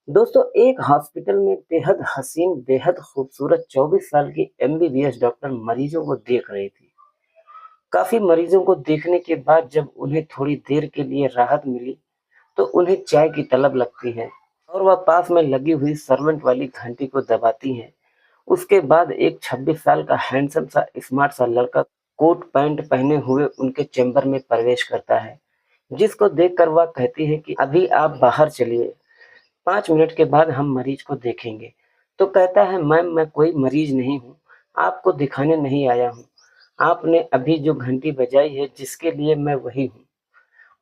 दोस्तों एक हॉस्पिटल में बेहद हसीन, बेहद खूबसूरत 24 साल की एमबीबीएस डॉक्टर मरीजों को देख रही थी। काफ़ी मरीजों को देखने के बाद जब उन्हें थोड़ी देर के लिए राहत मिली, तो उन्हें चाय की तलब लगती है और वह पास में लगी हुई सर्वेंट वाली घंटी को दबाती हैं। उसके बाद एक 26 साल का हैंडसम सा स्मार्ट सा लड़का कोट पैंट पहने हुए उनके चैम्बर में प्रवेश करता है, जिसको देखकर वह कहती है कि अभी आप बाहर चलिए, 5 मिनट के बाद हम मरीज को देखेंगे। तो कहता है मैम मैं कोई मरीज नहीं हूँ, आपको दिखाने नहीं आया हूँ। आपने अभी जो घंटी बजाई है जिसके लिए मैं वही हूँ।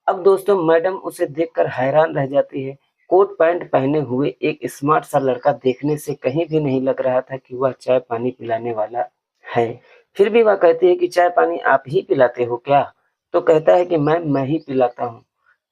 अब दोस्तों मैडम उसे देखकर हैरान रह जाती है। कोट पैंट पहने हुए एक स्मार्ट सा लड़का देखने से कहीं भी नहीं लग रहा था कि वह चाय पानी पिलाने वाला है। फिर भी वह कहती है कि चाय पानी आप ही पिलाते हो क्या? तो कहता है कि मैम मैं ही पिलाता हूँ।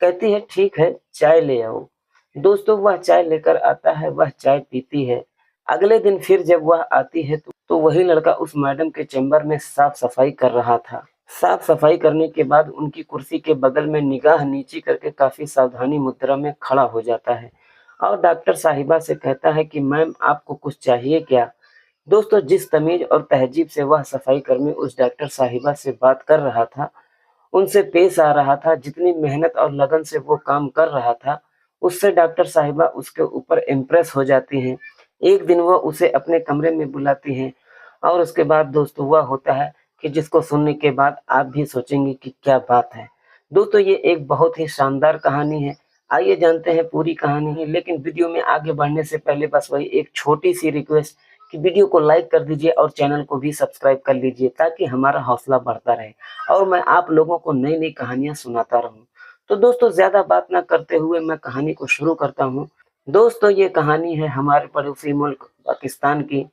कहती है ठीक है चाय ले आओ। दोस्तों वह चाय लेकर आता है, वह चाय पीती है। अगले दिन फिर जब वह आती है तो वही लड़का उस मैडम के चैम्बर में साफ सफाई कर रहा था। साफ सफाई करने के बाद उनकी कुर्सी के बगल में निगाह नीची करके काफी सावधानी मुद्रा में खड़ा हो जाता है और डॉक्टर साहिबा से कहता है कि मैम आपको कुछ चाहिए क्या? दोस्तों जिस तमीज और तहजीब से वह सफाई कर्मी उस डॉक्टर साहिबा से बात कर रहा था, उनसे पेश आ रहा था, जितनी मेहनत और लगन से वो काम कर रहा था, उससे डॉक्टर साहिबा उसके ऊपर इम्प्रेस हो जाती हैं। एक दिन वो उसे अपने कमरे में बुलाती हैं और उसके बाद दोस्तों हुआ होता है कि जिसको सुनने के बाद आप भी सोचेंगे कि क्या बात है। दोस्तों ये एक बहुत ही शानदार कहानी है। आइए जानते हैं पूरी कहानी, लेकिन वीडियो में आगे बढ़ने से पहले बस वही एक छोटी सी रिक्वेस्ट कि वीडियो को लाइक कर दीजिए और चैनल को भी सब्सक्राइब कर लीजिए ताकि हमारा हौसला बढ़ता रहे और मैं आप लोगों को नई-नई कहानियाँ सुनाता रहूँ। तो दोस्तों ज़्यादा बात ना करते हुए मैं कहानी को शुरू करता हूँ। दोस्तों ये कहानी है हमारे पड़ोसी मुल्क पाकिस्तान की।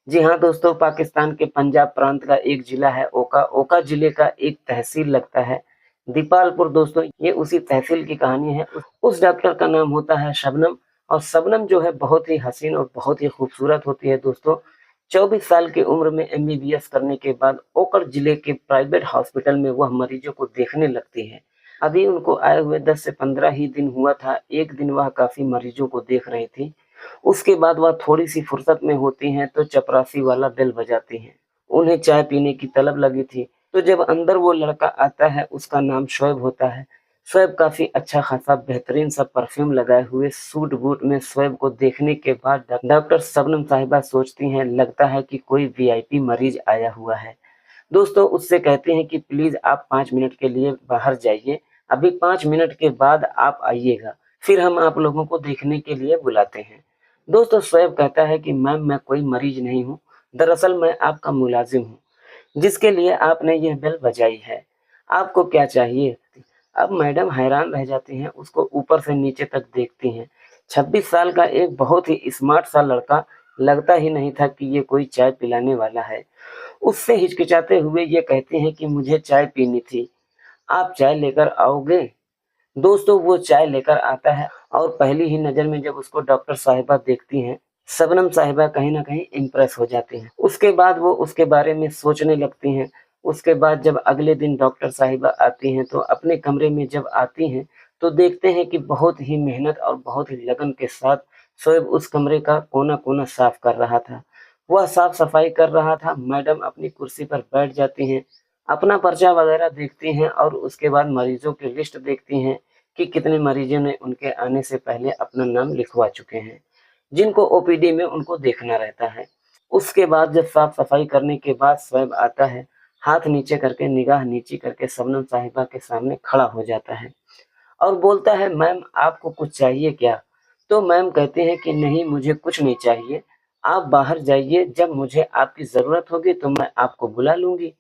जी हाँ दोस्तों, पाकिस्तान के पंजाब प्रांत का एक जिला है ओका। ओका जिले का एक तहसील लगता है दीपालपुर। दोस्तों ये उसी तहसील की कहानी है। उस डॉक्टर का नाम होता है शबनम और शबनम जो है बहुत ही हसीन और बहुत ही खूबसूरत होती है दोस्तों। 24 साल की उम्र में एमबीबीएस करने के बाद ओकर जिले के प्राइवेट हॉस्पिटल में वह मरीजों को देखने लगती है। अभी उनको आए हुए 10 से 15 ही दिन हुआ था। एक दिन वह काफ़ी मरीजों को देख रही थी। उसके बाद वह थोड़ी-सी फुर्सत में होती हैं तो चपरासी वाला बेल बजाती हैं। उन्हें चाय पीने की तलब लगी थी, तो जब अंदर वो लड़का आता है उसका नाम शोएब होता है। शोएब काफ़ी अच्छा खासा बेहतरीन सा परफ्यूम लगाए हुए सूट-बूट में शोएब को देखने के बाद डॉक्टर शबनम साहिबा सोचती हैं लगता है कि कोई वीआईपी मरीज आया हुआ है। दोस्तों उससे कहते हैं कि प्लीज़ आप 5 मिनट के लिए बाहर जाइए, अभी 5 मिनट के बाद आप आइएगा, फिर हम आप लोगों को देखने के लिए बुलाते हैं। दोस्तों शोएब कहता है कि मैम मैं कोई मरीज नहीं हूँ, दरअसल मैं आपका मुलाजिम हूँ, जिसके लिए आपने यह बेल बजाई है। आपको क्या चाहिए? अब मैडम हैरान रह जाती हैं, उसको ऊपर से नीचे तक देखती हैं। 26 साल का एक बहुत ही स्मार्ट सा लड़का, लगता ही नहीं था कि ये कोई चाय पिलाने वाला है। उससे हिचकिचाते हुए ये कहती हैं कि मुझे चाय पीनी थी, आप चाय लेकर आओगे? दोस्तों वो चाय लेकर आता है और पहली ही नज़र में जब उसको डॉक्टर साहिबा देखती हैं, शबनम साहिबा कहीं न कहीं इम्प्रेस हो जाती हैं। उसके बाद वो उसके बारे में सोचने लगती हैं। उसके बाद जब अगले दिन डॉक्टर साहिबा आती हैं तो अपने कमरे में जब आती हैं, तो देखते हैं कि बहुत ही मेहनत और बहुत ही लगन के साथ शोएब उस कमरे का कोना-कोना साफ कर रहा था। वह साफ-सफाई कर रहा था, मैडम अपनी कुर्सी पर बैठ जाती हैं, अपना पर्चा वगैरह देखती हैं और उसके बाद मरीज़ों की लिस्ट देखती हैं कि कितने मरीज़ों ने उनके आने से पहले अपना नाम लिखवा चुके हैं, जिनको ओपीडी में उनको देखना रहता है। उसके बाद जब साफ-सफाई करने के बाद शोएब आता है, हाथ नीचे करके निगाह नीची करके शबनम साहिबा के सामने खड़ा हो जाता है और बोलता है मैम आपको कुछ चाहिए क्या? तो मैम कहती हैं कि नहीं मुझे कुछ नहीं चाहिए, आप बाहर जाइए, जब मुझे आपकी ज़रूरत होगी तो मैं आपको बुला लूँगी।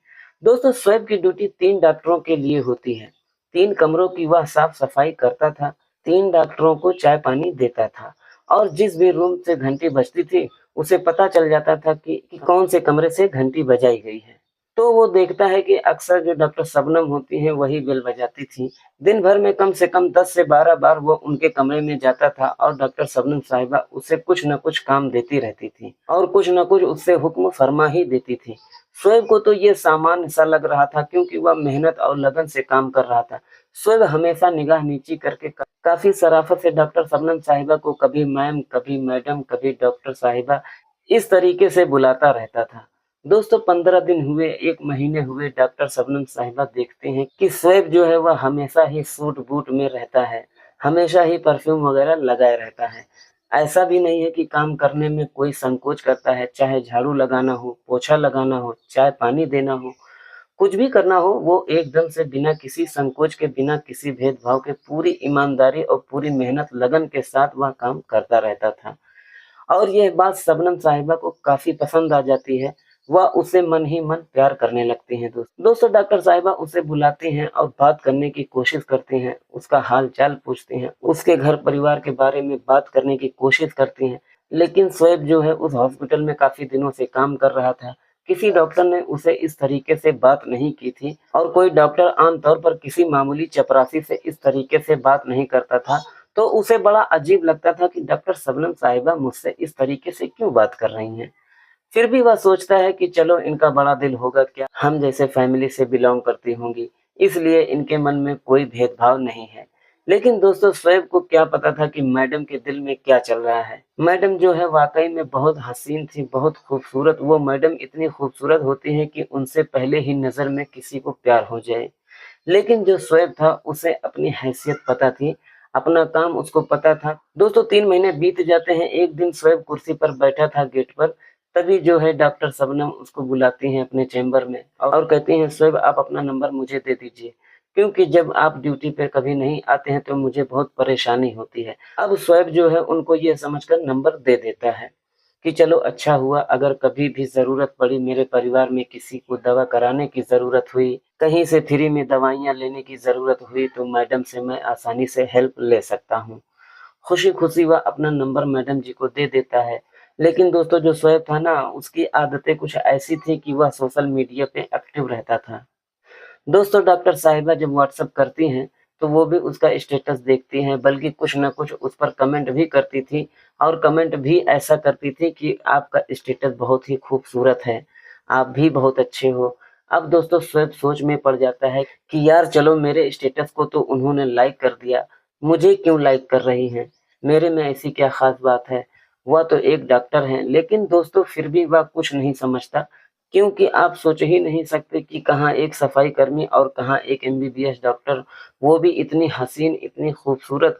दोस्तों शोएब की ड्यूटी 3 डॉक्टरों के लिए होती है। 3 कमरों की वह साफ-सफाई करता था, 3 डॉक्टरों को चाय-पानी देता था और जिस भी रूम से घंटी बजती थी, उसे पता चल जाता था कि कौन से कमरे से घंटी बजाई गई है। तो वो देखता है कि अक्सर जो डॉक्टर शबनम होती हैं वही बेल बजाती थी। दिन भर में कम से कम 10 से 12 बार वो उनके कमरे में जाता था और डॉक्टर शबनम साहिबा उसे कुछ न कुछ काम देती रहती थी और कुछ न कुछ उससे हुक्म फरमा ही देती थी। शोएब को तो ये सामान्य सा लग रहा था क्योंकि वह मेहनत और लगन से काम कर रहा था। शोएब हमेशा निगाह नीची करके काफी शराफत से डॉक्टर शबनम साहिबा को कभी मैम, कभी मैडम, कभी डॉक्टर साहिबा इस तरीके से बुलाता रहता था। दोस्तों 15 दिन हुए, 1 महीने हुए, डॉक्टर शबनम साहिबा देखते हैं कि शोएब जो है वह हमेशा ही सूट बूट में रहता है, हमेशा ही परफ्यूम वगैरह लगाए रहता है। ऐसा भी नहीं है कि काम करने में कोई संकोच करता है, चाहे झाड़ू लगाना हो, पोछा लगाना हो, चाय पानी देना हो, कुछ भी करना हो, वो एकदम से बिना किसी संकोच के, बिना किसी भेदभाव के पूरी ईमानदारी और पूरी मेहनत लगन के साथ वह काम करता रहता था। और यह बात शबनम साहिबा को काफ़ी पसंद आ जाती है। वह उसे मन ही मन प्यार करने लगती हैं दोस्तों डॉक्टर साहिबा उसे बुलाती हैं और बात करने की कोशिश करती हैं, उसका हाल-चाल पूछती हैं, उसके घर परिवार के बारे में बात करने की कोशिश करती हैं। लेकिन शोएब जो है उस हॉस्पिटल में काफ़ी दिनों से काम कर रहा था। किसी डॉक्टर ने उसे इस तरीके से बात नहीं की थी और कोई डॉक्टर आम तौर पर किसी मामूली चपरासी से इस तरीके से बात नहीं करता था। तो उसे बड़ा अजीब लगता था कि डॉक्टर शबनम साहिबा मुझसे इस तरीके से क्यों बात कर रही हैं। फिर भी वह सोचता है कि चलो इनका बड़ा दिल होगा क्या, हम जैसे फैमिली से बिलोंग करती होंगी, इसलिए इनके मन में कोई भेदभाव नहीं है। लेकिन दोस्तों शोएब को क्या पता था कि मैडम के दिल में क्या चल रहा है। मैडम जो है वाकई में बहुत हसीन थी, बहुत खूबसूरत। वो मैडम इतनी खूबसूरत होती है कि उनसे पहले ही नज़र में किसी को प्यार हो जाए। लेकिन जो शोएब था उसे अपनी हैसियत पता थी, अपना काम उसको पता था। दोस्तों 3 महीने बीत जाते हैं, एक दिन शोएब कुर्सी पर बैठा था गेट पर, तभी जो है डॉक्टर शबनम उसको बुलाती हैं अपने चैम्बर में और कहती हैं शोएब आप अपना नंबर मुझे दे दीजिए, क्योंकि जब आप ड्यूटी पे कभी नहीं आते हैं तो मुझे बहुत परेशानी होती है। अब शोएब जो है उनको ये समझकर नंबर दे देता है कि चलो अच्छा हुआ, अगर कभी भी ज़रूरत पड़ी, मेरे परिवार में किसी को दवा कराने की ज़रूरत हुई, कहीं से फ्री में दवाइयाँ लेने की ज़रूरत हुई तो मैडम से मैं आसानी से हेल्प ले सकता हूँ। खुशी-खुशी वह अपना नंबर मैडम जी को दे देता है। लेकिन दोस्तों जो शोएब था ना, उसकी आदतें कुछ ऐसी थी कि वह सोशल मीडिया पे एक्टिव रहता था। दोस्तों डॉक्टर साहिबा जब व्हाट्सएप करती हैं, तो वो भी उसका स्टेटस देखती हैं, बल्कि कुछ न कुछ उस पर कमेंट भी करती थी और कमेंट भी ऐसा करती थी कि आपका स्टेटस बहुत ही खूबसूरत है, आप भी बहुत अच्छे हो। अब दोस्तों शोएब सोच में पड़ जाता है कि यार चलो मेरे स्टेटस को तो उन्होंने लाइक कर दिया, मुझे क्यों लाइक कर रही हैं? मेरे में ऐसी क्या ख़ास बात है? वह तो एक डॉक्टर हैं। लेकिन दोस्तों फिर भी वह कुछ नहीं समझता, क्योंकि आप सोच ही नहीं सकते कि कहाँ एक सफाई कर्मी और कहाँ एक एमबीबीएस डॉक्टर, वो भी इतनी हसीन, इतनी खूबसूरत।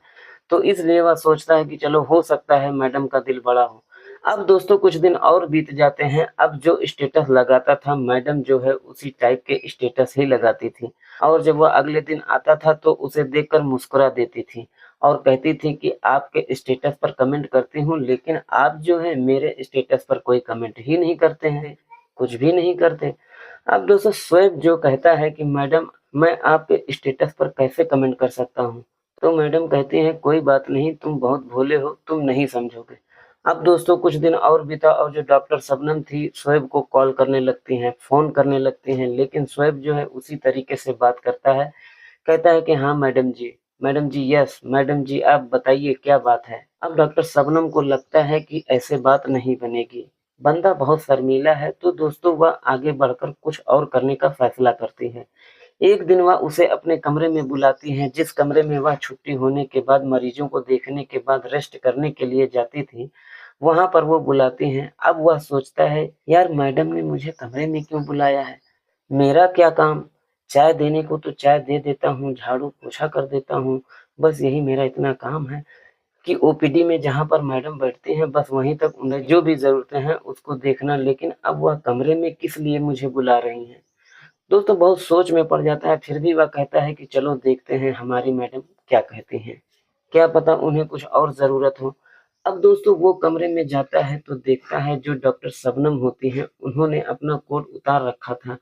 तो इसलिए वह सोचता है कि चलो हो सकता है मैडम का दिल बड़ा हो। अब दोस्तों कुछ दिन और बीत जाते हैं, अब जो स्टेटस लगाता था मैडम जो है उसी टाइप के स्टेटस ही लगाती थी और जब वह अगले दिन आता था तो उसे देखकर मुस्कुरा देती थी और कहती थी कि आपके स्टेटस पर कमेंट करती हूँ, लेकिन आप जो है मेरे स्टेटस पर कोई कमेंट ही नहीं करते हैं। कुछ भी नहीं करते। अब दोस्तों शोएब जो कहता है कि मैडम मैं आपके स्टेटस पर कैसे कमेंट कर सकता हूँ? तो मैडम कहती हैं कोई बात नहीं, तुम बहुत भोले हो, तुम नहीं समझोगे। अब दोस्तों कुछ दिन और बीता और जो डॉक्टर शबनम थी शोएब को कॉल करने लगती हैं, फ़ोन करने लगती हैं, लेकिन शोएब जो है उसी तरीके से बात करता है, कहता है कि हाँ मैडम जी यस, मैडम जी आप बताइए क्या बात है? अब डॉक्टर शबनम को लगता है कि ऐसे बात नहीं बनेगी। बंदा बहुत शर्मीला है तो दोस्तों वह आगे बढ़कर कुछ और करने का फैसला करती है। एक दिन वह उसे अपने कमरे में बुलाती हैं, जिस कमरे में वह छुट्टी होने के बाद मरीजों को देखने के बाद रेस्ट करने के लिए जाती थी, वहाँ पर वो बुलाती हैं। अब वह सोचता है, यार मैडम ने मुझे कमरे में क्यों बुलाया है? मेरा क्या काम? चाय देने को तो चाय दे देता हूँ, झाड़ू पोछा कर देता हूँ, बस यही मेरा इतना काम है कि ओपीडी में जहाँ पर मैडम बैठती हैं, बस वहीं तक उन्हें जो भी ज़रूरतें हैं उसको देखना, लेकिन अब वह कमरे में किस लिए मुझे बुला रही हैं? दोस्तों बहुत सोच में पड़ जाता है, फिर भी वह कहता है कि चलो देखते हैं हमारी मैडम क्या कहती हैं। क्या पता उन्हें कुछ और ज़रूरत हो। अब दोस्तों वो कमरे में जाता है तो देखता है जो डॉक्टर शबनम होती हैं, उन्होंने अपना कोट उतार रखा था।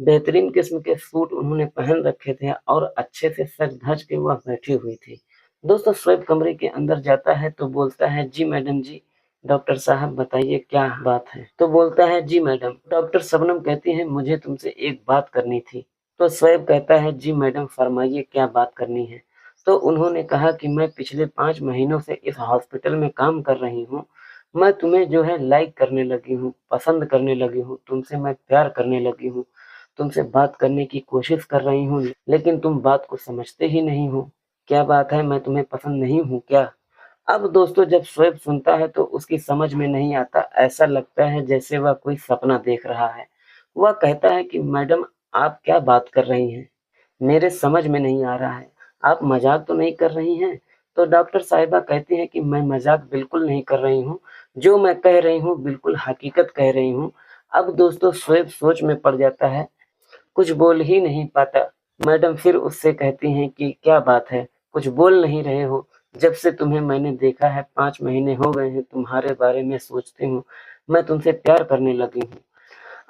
बेहतरीन किस्म के सूट उन्होंने पहन रखे थे और अच्छे से सज-धज के वह बैठी हुई थी। दोस्तों शोएब कमरे के अंदर जाता है तो बोलता है, जी मैडम जी, डॉक्टर साहब बताइए क्या बात है? तो बोलता है, जी मैडम। डॉक्टर शबनम कहती हैं, मुझे तुमसे एक बात करनी थी। तो शोएब कहता है, जी मैडम फरमाइए क्या बात करनी है? तो उन्होंने कहा कि मैं पिछले 5 महीनों से इस हॉस्पिटल में काम कर रही हूँ। मैं तुम्हें जो है लाइक करने लगी हूँ, पसंद करने लगी हूँ, तुमसे मैं प्यार करने लगी हूँ। तुमसे बात करने की कोशिश कर रही हूँ, लेकिन तुम बात को समझते ही नहीं हो। क्या बात है, मैं तुम्हें पसंद नहीं हूँ क्या? अब दोस्तों जब शोएब सुनता है तो उसकी समझ में नहीं आता, ऐसा लगता है जैसे वह कोई सपना देख रहा है। वह कहता है कि मैडम आप क्या बात कर रही हैं? मेरे समझ में नहीं आ रहा है। आप मज़ाक तो नहीं कर रही हैं? तो डॉक्टर साहिबा कहती हैं कि मैं मज़ाक बिल्कुल नहीं कर रही हूँ। जो मैं कह रही हूँ बिल्कुल हकीकत कह रही हूँ। अब दोस्तों शोएब सोच में पड़ जाता है, कुछ बोल ही नहीं पाता। मैडम फिर उससे कहती हैं कि क्या बात है, कुछ बोल नहीं रहे हो? जब से तुम्हें मैंने देखा है 5 महीने हो गए हैं तुम्हारे बारे में सोचती हूँ, मैं तुमसे प्यार करने लगी हूँ।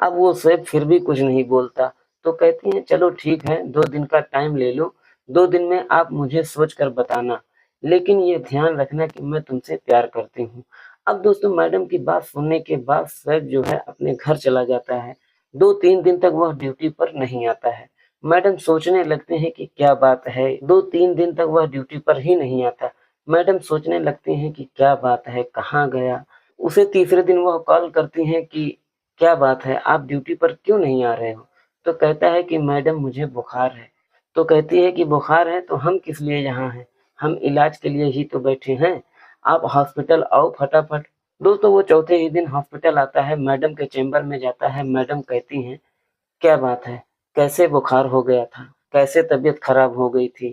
अब वो शोएब फिर भी कुछ नहीं बोलता, तो कहती हैं चलो ठीक है 2 दिन का टाइम ले लो, 2 दिन में आप मुझे सोच कर बताना, लेकिन ये ध्यान रखना कि मैं तुमसे प्यार करती हूँ। अब दोस्तों मैडम की बात सुनने के बाद शोएब जो है अपने घर चला जाता है। 2-3 दिन तक वह ड्यूटी पर नहीं आता है। मैडम सोचने लगते हैं कि क्या बात है, 2-3 दिन तक वह ड्यूटी पर ही नहीं आता। मैडम सोचने लगती हैं कि क्या बात है, कहाँ गया? उसे तीसरे दिन वह कॉल करती हैं कि क्या बात है, आप ड्यूटी पर क्यों नहीं आ रहे हो? तो कहता है कि मैडम मुझे बुखार है। तो कहती है कि बुखार है तो हम किस लिए यहाँ हैं? हम इलाज के लिए ही तो बैठे हैं। आप हॉस्पिटल आओ फटाफट। दोस्तों वो चौथे ही दिन हॉस्पिटल आता है, मैडम के चेंबर में जाता है। मैडम कहती हैं, क्या बात है? कैसे बुखार हो गया था? कैसे तबीयत खराब हो गई थी?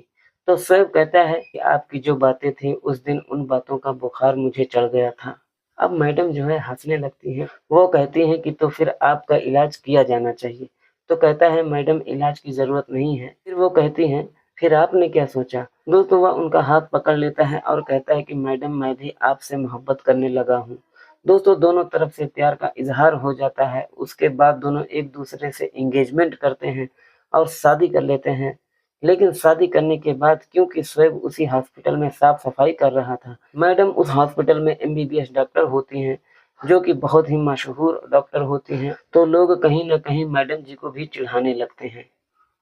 तो शोएब कहता है कि आपकी जो बातें थी उस दिन उन बातों का बुखार मुझे चढ़ गया था। अब मैडम जो है हँसने लगती हैं। वो कहती हैं कि तो फिर आपका इलाज किया जाना चाहिए। तो कहता है मैडम इलाज की ज़रूरत नहीं है। फिर वो कहती हैं फिर आपने क्या सोचा? दोस्तों वह उनका हाथ पकड़ लेता है और कहता है कि मैडम मैं भी आपसे मोहब्बत करने लगा हूँ। दोस्तों दोनों तरफ से प्यार का इज़हार हो जाता है। उसके बाद दोनों एक-दूसरे से एंगेजमेंट करते हैं और शादी कर लेते हैं। लेकिन शादी करने के बाद क्योंकि शोएब उसी हॉस्पिटल में साफ-सफाई कर रहा था, मैडम उस हॉस्पिटल में एमबीबीएस डॉक्टर होती हैं, जो कि बहुत ही मशहूर डॉक्टर होती हैं। तो लोग कहीं न कहीं मैडम जी को भी चिढ़ाने लगते हैं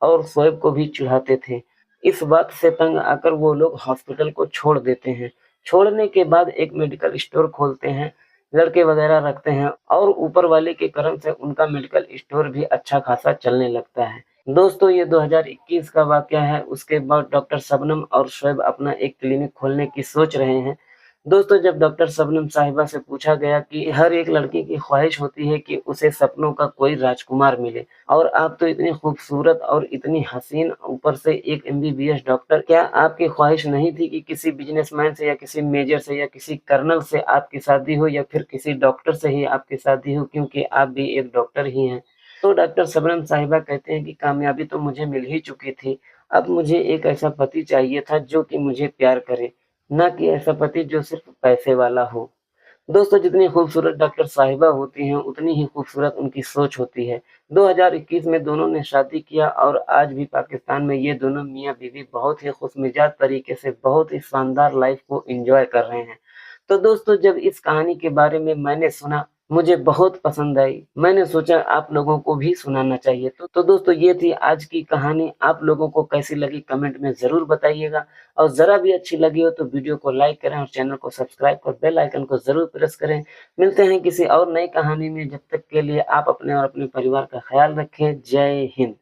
और शोएब को भी चिढ़ाते थे। इस बात से तंग आकर वो लोग हॉस्पिटल को छोड़ देते हैं। छोड़ने के बाद एक मेडिकल स्टोर खोलते हैं, लड़के वगैरह रखते हैं और ऊपर वाले के करम से उनका मेडिकल स्टोर भी अच्छा खासा चलने लगता है। दोस्तों ये 2021 का वाकया है। उसके बाद डॉक्टर शबनम और शोएब अपना एक क्लिनिक खोलने की सोच रहे हैं। दोस्तों जब डॉक्टर शबनम साहिबा से पूछा गया कि हर एक लड़की की ख्वाहिश होती है कि उसे सपनों का कोई राजकुमार मिले और आप तो इतनी खूबसूरत और इतनी हसीन ऊपर से एक एमबीबीएस डॉक्टर, क्या आपकी ख्वाहिश नहीं थी कि किसी बिजनेसमैन से या किसी मेजर से या किसी कर्नल से आपकी शादी हो या फिर किसी डॉक्टर से ही आपकी शादी हो, क्योंकि आप भी एक डॉक्टर ही हैं। तो डॉक्टर शबनम साहिबा कहते हैं कि कामयाबी तो मुझे मिल ही चुकी थी। अब मुझे एक ऐसा पति चाहिए था जो कि मुझे प्यार करे, ना कि ऐसा पति जो सिर्फ़ पैसे वाला हो। दोस्तों जितनी खूबसूरत डॉक्टर साहिबा होती हैं, उतनी ही खूबसूरत उनकी सोच होती है। 2021 में दोनों ने शादी किया और आज भी पाकिस्तान में ये दोनों मियाँ-बीवी बहुत ही खुशमिजाज तरीके से बहुत ही शानदार लाइफ़ को एन्जॉय कर रहे हैं। तो दोस्तों जब इस कहानी के बारे में मैंने सुना, मुझे बहुत पसंद आई। मैंने सोचा आप लोगों को भी सुनाना चाहिए। तो दोस्तों ये थी आज की कहानी। आप लोगों को कैसी लगी कमेंट में ज़रूर बताइएगा और ज़रा भी अच्छी लगी हो तो वीडियो को लाइक करें और चैनल को सब्सक्राइब कर बेल आइकन को ज़रूर प्रेस करें। मिलते हैं किसी और नई कहानी में, जब तक के लिए आप अपने और अपने परिवार का ख़्याल रखें। जय हिंद।